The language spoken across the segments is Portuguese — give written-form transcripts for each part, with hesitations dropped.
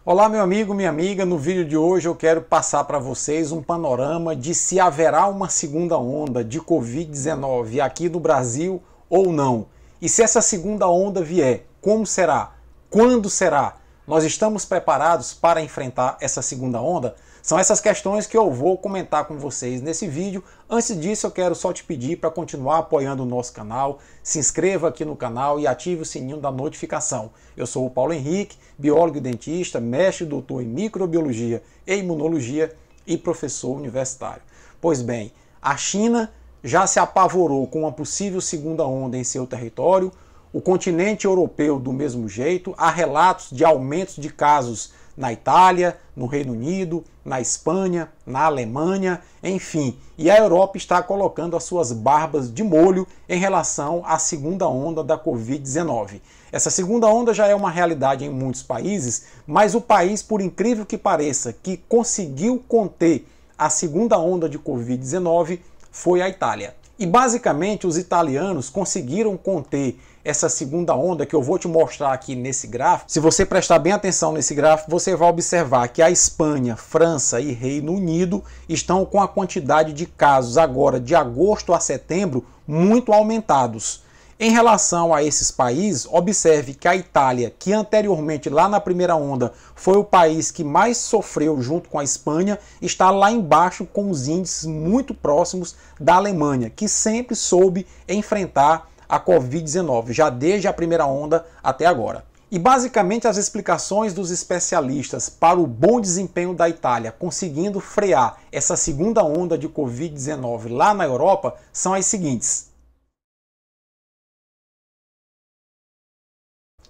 Olá, meu amigo, minha amiga. No vídeo de hoje eu quero passar para vocês um panorama de se haverá uma segunda onda de Covid-19 aqui no Brasil ou não. E se essa segunda onda vier, como será? Quando será? Nós estamos preparados para enfrentar essa segunda onda? São essas questões que eu vou comentar com vocês nesse vídeo. Antes disso, eu quero só te pedir para continuar apoiando o nosso canal, se inscreva aqui no canal e ative o sininho da notificação. Eu sou o Paulo Henrique, biólogo e dentista, mestre e doutor em microbiologia e imunologia e professor universitário. Pois bem, a China já se apavorou com uma possível segunda onda em seu território, o continente europeu do mesmo jeito, há relatos de aumentos de casos na Itália, no Reino Unido, na Espanha, na Alemanha, enfim. E a Europa está colocando as suas barbas de molho em relação à segunda onda da Covid-19. Essa segunda onda já é uma realidade em muitos países, mas o país, por incrível que pareça, que conseguiu conter a segunda onda de Covid-19 foi a Itália. E basicamente os italianos conseguiram conter essa segunda onda que eu vou te mostrar aqui nesse gráfico. Se você prestar bem atenção nesse gráfico, você vai observar que a Espanha, França e Reino Unido estão com a quantidade de casos agora de agosto a setembro muito aumentados. Em relação a esses países, observe que a Itália, que anteriormente lá na primeira onda foi o país que mais sofreu junto com a Espanha, está lá embaixo com os índices muito próximos da Alemanha, que sempre soube enfrentar a Covid-19, já desde a primeira onda até agora. E basicamente as explicações dos especialistas para o bom desempenho da Itália conseguindo frear essa segunda onda de Covid-19 lá na Europa são as seguintes.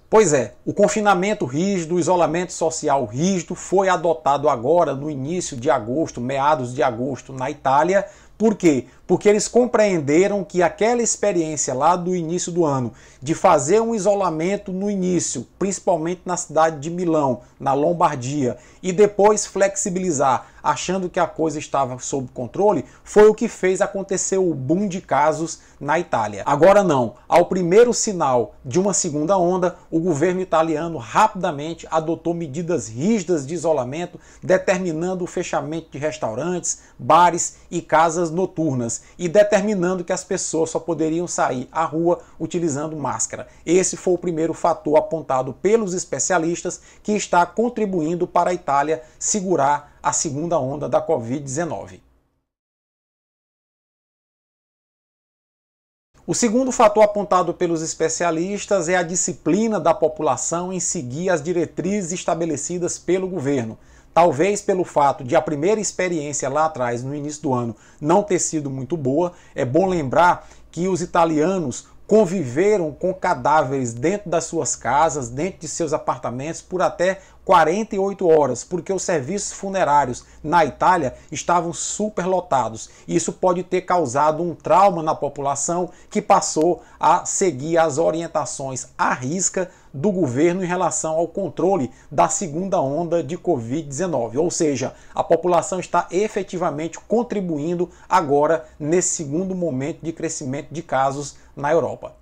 Pois é, o confinamento rígido, o isolamento social rígido foi adotado agora no início de agosto, meados de agosto na Itália. Por quê? Porque eles compreenderam que aquela experiência lá do início do ano, de fazer um isolamento no início, principalmente na cidade de Milão, na Lombardia, e depois flexibilizar, achando que a coisa estava sob controle, foi o que fez acontecer o boom de casos na Itália. Agora não, ao primeiro sinal de uma segunda onda, o governo italiano rapidamente adotou medidas rígidas de isolamento, determinando o fechamento de restaurantes, bares e casas noturnas e determinando que as pessoas só poderiam sair à rua utilizando máscara. Esse foi o primeiro fator apontado pelos especialistas que está contribuindo para a Itália segurar a segunda onda da Covid-19. O segundo fator apontado pelos especialistas é a disciplina da população em seguir as diretrizes estabelecidas pelo governo. Talvez pelo fato de a primeira experiência lá atrás, no início do ano, não ter sido muito boa. É bom lembrar que os italianos conviveram com cadáveres dentro das suas casas, dentro de seus apartamentos, por até 48 horas, porque os serviços funerários na Itália estavam superlotados. Isso pode ter causado um trauma na população que passou a seguir as orientações à risca do governo em relação ao controle da segunda onda de Covid-19. Ou seja, a população está efetivamente contribuindo agora nesse segundo momento de crescimento de casos na Europa.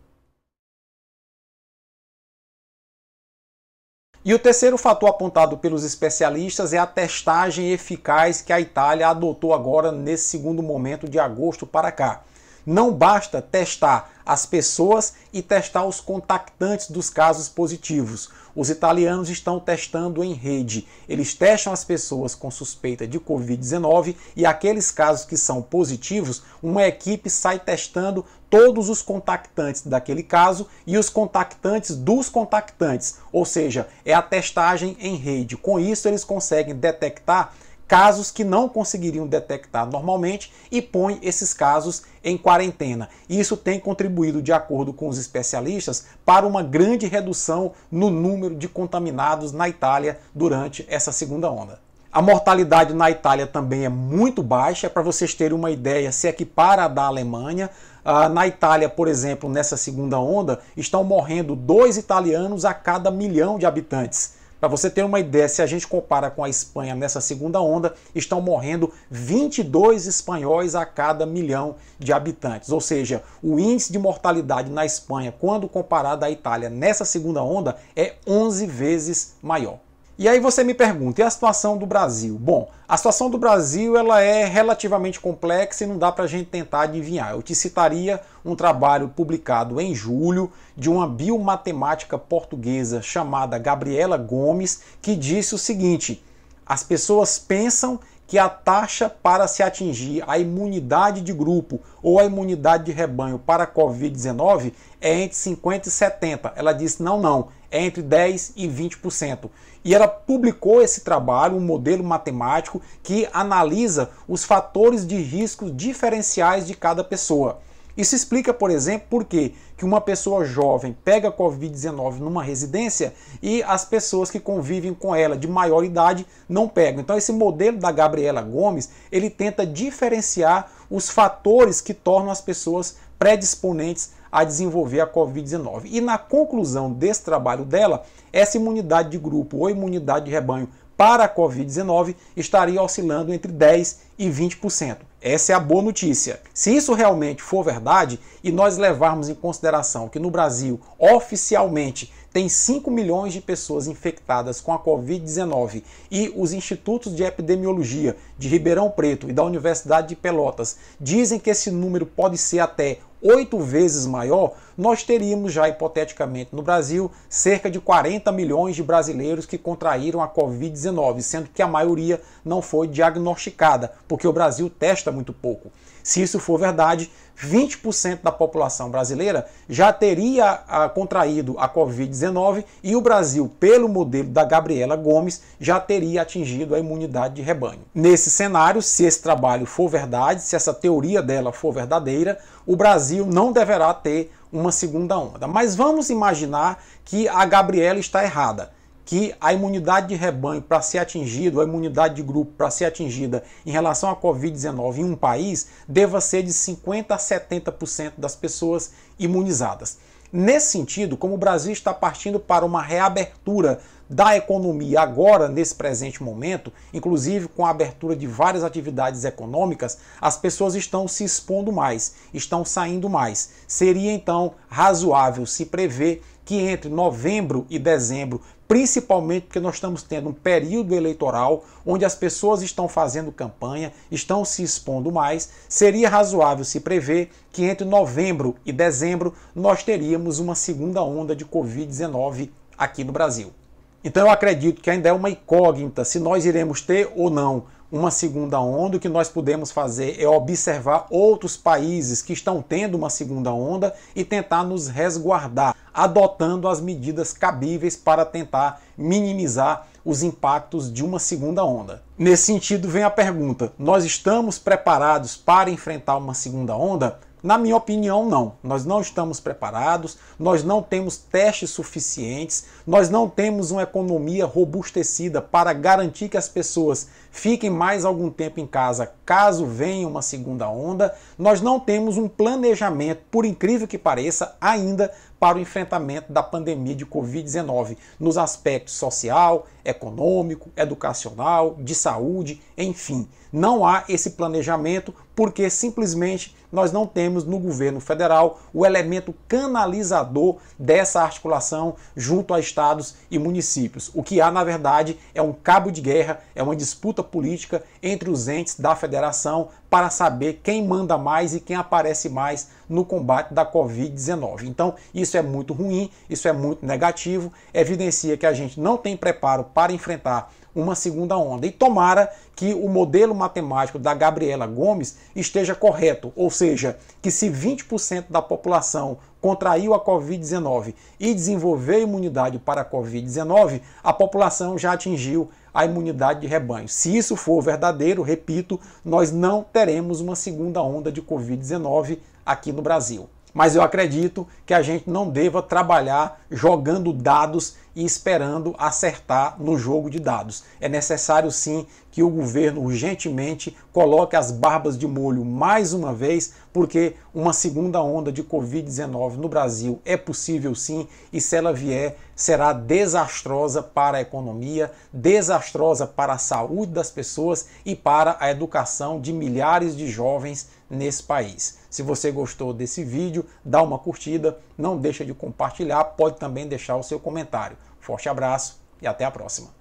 E o terceiro fator apontado pelos especialistas é a testagem eficaz que a Itália adotou agora nesse segundo momento de agosto para cá. Não basta testar as pessoas e testar os contactantes dos casos positivos. Os italianos estão testando em rede. Eles testam as pessoas com suspeita de Covid-19 e aqueles casos que são positivos, uma equipe sai testando todos os contactantes daquele caso e os contactantes dos contactantes. Ou seja, é a testagem em rede. Com isso, eles conseguem detectar casos que não conseguiriam detectar normalmente e põe esses casos em quarentena. Isso tem contribuído, de acordo com os especialistas, para uma grande redução no número de contaminados na Itália durante essa segunda onda. A mortalidade na Itália também é muito baixa. Para vocês terem uma ideia, se equipara à da Alemanha. Na Itália, por exemplo, nessa segunda onda, estão morrendo 2 italianos a cada 1 milhão de habitantes. Para você ter uma ideia, se a gente compara com a Espanha nessa segunda onda, estão morrendo 22 espanhóis a cada 1 milhão de habitantes. Ou seja, o índice de mortalidade na Espanha, quando comparado à Itália nessa segunda onda, é 11 vezes maior. E aí você me pergunta, e a situação do Brasil? Bom, a situação do Brasil ela é relativamente complexa e não dá para a gente tentar adivinhar. Eu te citaria um trabalho publicado em julho de uma biomatemática portuguesa chamada Gabriela Gomes, que disse o seguinte: as pessoas pensam que a taxa para se atingir a imunidade de grupo ou a imunidade de rebanho para a Covid-19 é entre 50% e 70%. Ela disse não, é entre 10% e 20%. E ela publicou esse trabalho, um modelo matemático que analisa os fatores de risco diferenciais de cada pessoa. Isso explica, por exemplo, por que uma pessoa jovem pega a Covid-19 numa residência e as pessoas que convivem com ela de maior idade não pegam. Então esse modelo da Gabriela Gomes, ele tenta diferenciar os fatores que tornam as pessoas predisponentes a desenvolver a Covid-19. E na conclusão desse trabalho dela, essa imunidade de grupo ou imunidade de rebanho para a Covid-19 estaria oscilando entre 10% e 20%. Essa é a boa notícia. Se isso realmente for verdade e nós levarmos em consideração que no Brasil, oficialmente, tem 5 milhões de pessoas infectadas com a Covid-19 e os institutos de epidemiologia de Ribeirão Preto e da Universidade de Pelotas dizem que esse número pode ser até 8 vezes maior, nós teríamos já hipoteticamente no Brasil cerca de 40 milhões de brasileiros que contraíram a Covid-19, sendo que a maioria não foi diagnosticada, porque o Brasil testa muito pouco. Se isso for verdade, 20% da população brasileira já teria contraído a Covid-19 e o Brasil, pelo modelo da Gabriela Gomes, já teria atingido a imunidade de rebanho. Nesse cenário, se esse trabalho for verdade, se essa teoria dela for verdadeira, o Brasil não deverá ter uma segunda onda. Mas vamos imaginar que a Gabriela está errada, que a imunidade de rebanho para ser atingido, a imunidade de grupo para ser atingida em relação à Covid-19 em um país, deva ser de 50% a 70% das pessoas imunizadas. Nesse sentido, como o Brasil está partindo para uma reabertura da economia agora, nesse presente momento, inclusive com a abertura de várias atividades econômicas, as pessoas estão se expondo mais, estão saindo mais. Seria então razoável se prever que entre novembro e dezembro, principalmente porque nós estamos tendo um período eleitoral onde as pessoas estão fazendo campanha, estão se expondo mais, seria razoável se prever que entre novembro e dezembro nós teríamos uma segunda onda de Covid-19 aqui no Brasil. Então eu acredito que ainda é uma incógnita se nós iremos ter ou não uma segunda onda. O que nós podemos fazer é observar outros países que estão tendo uma segunda onda e tentar nos resguardar, adotando as medidas cabíveis para tentar minimizar os impactos de uma segunda onda. Nesse sentido vem a pergunta: nós estamos preparados para enfrentar uma segunda onda? Na minha opinião, não. Nós não estamos preparados, nós não temos testes suficientes, nós não temos uma economia robustecida para garantir que as pessoas fiquem mais algum tempo em casa caso venha uma segunda onda. Nós não temos um planejamento, por incrível que pareça, ainda para o enfrentamento da pandemia de Covid-19, nos aspectos social, econômico, educacional, de saúde, enfim. Não há esse planejamento porque simplesmente nós não temos no governo federal o elemento canalizador dessa articulação junto a estados e municípios. O que há, na verdade, é um cabo de guerra, é uma disputa política entre os entes da federação para saber quem manda mais e quem aparece mais no combate da Covid-19. Então, isso é muito ruim, isso é muito negativo, evidencia que a gente não tem preparo para enfrentar uma segunda onda. E tomara que o modelo matemático da Gabriela Gomes esteja correto, ou seja, que se 20% da população contraiu a Covid-19 e desenvolveu imunidade para a Covid-19, a população já atingiu a imunidade de rebanho. Se isso for verdadeiro, repito, nós não teremos uma segunda onda de Covid-19 aqui no Brasil. Mas eu acredito que a gente não deva trabalhar jogando dados e esperando acertar no jogo de dados. É necessário sim que o governo urgentemente coloque as barbas de molho mais uma vez, porque uma segunda onda de Covid-19 no Brasil é possível sim, e se ela vier, será desastrosa para a economia, desastrosa para a saúde das pessoas e para a educação de milhares de jovens nesse país. Se você gostou desse vídeo, dá uma curtida, não deixa de compartilhar, pode também deixar o seu comentário. Forte abraço e até a próxima.